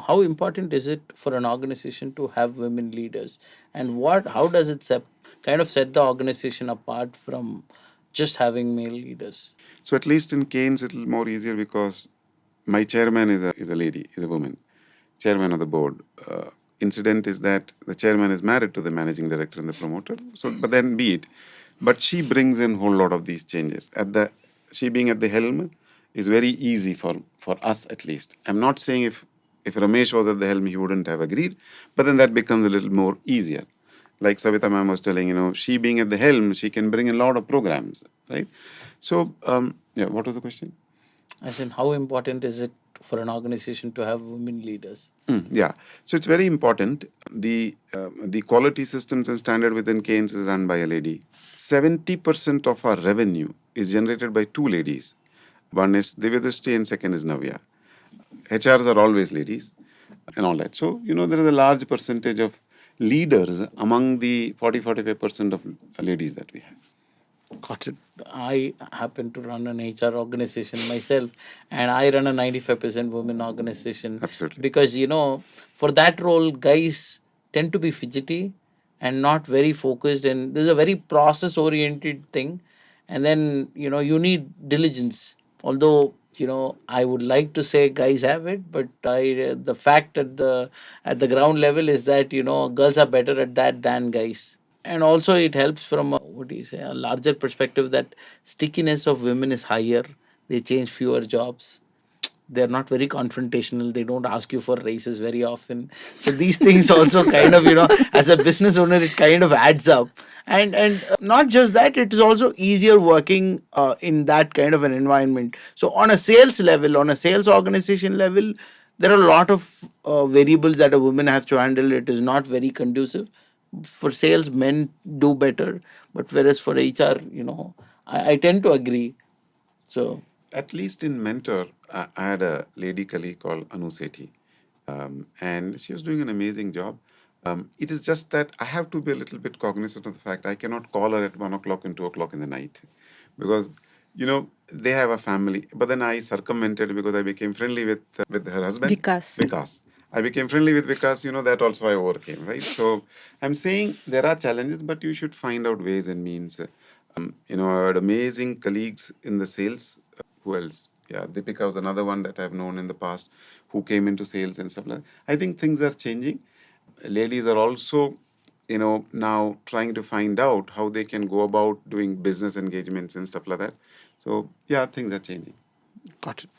How important is it for an organization to have women leaders, and how does it kind of set the organization apart from just having male leaders? So at least in Keynes, it'll more easier because my chairman is a lady, is a woman, chairman of the board. Incident is that the chairman is married to the managing director and the promoter. So, but then be it. But she brings in a whole lot of these changes. She being at the helm is very easy for us at least. I'm not saying if Ramesh was at the helm, he wouldn't have agreed, but then that becomes a little more easier. Like Savita ma'am was telling, she being at the helm, she can bring in a lot of programs, right? So, yeah, what was the question? As in, how important is it for an organization to have women leaders? Yeah, so it's very important. The quality systems and standard within Keynes is run by a lady. 70% of our revenue is generated by two ladies. One is Divyadrishti and second is Navya. HRs are always ladies and all that. So, there is a large percentage of leaders among the 40-45% of ladies that we have. Got it. I happen to run an HR organization myself, and I run a 95% women organization Absolutely. because, for that role, guys tend to be fidgety and not very focused, and there's a very process oriented thing. And then, you need diligence. Although, I would like to say guys have it, but the fact at the ground level is that, girls are better at that than guys. And also it helps from a, what do you say, a larger perspective, that stickiness of women is higher. They change fewer jobs. They're not very confrontational. They don't ask you for raises very often. So these things also kind of, as a business owner, it kind of adds up. And not just that, it is also easier working in that kind of an environment. So on a sales level, on a sales organization level, there are a lot of variables that a woman has to handle. It is not very conducive. For sales, men do better, but whereas for HR, I tend to agree. So At least in Mentor, I had a lady colleague called Anu Sethi, and she was doing an amazing job. It is just that I have to be a little bit cognizant of the fact I cannot call her at 1 o'clock and 2 o'clock in the night because they have a family. But then I circumvented because I became friendly with her husband, Vikas. Vikas. I became friendly with Vikas. That also I overcame, right? So I'm saying there are challenges, but you should find out ways and means. I had amazing colleagues in the sales. Who else? Yeah, Deepika was another one that I've known in the past who came into sales and stuff like that. I think things are changing. Ladies are also, now trying to find out how they can go about doing business engagements and stuff like that. So, yeah, things are changing. got it.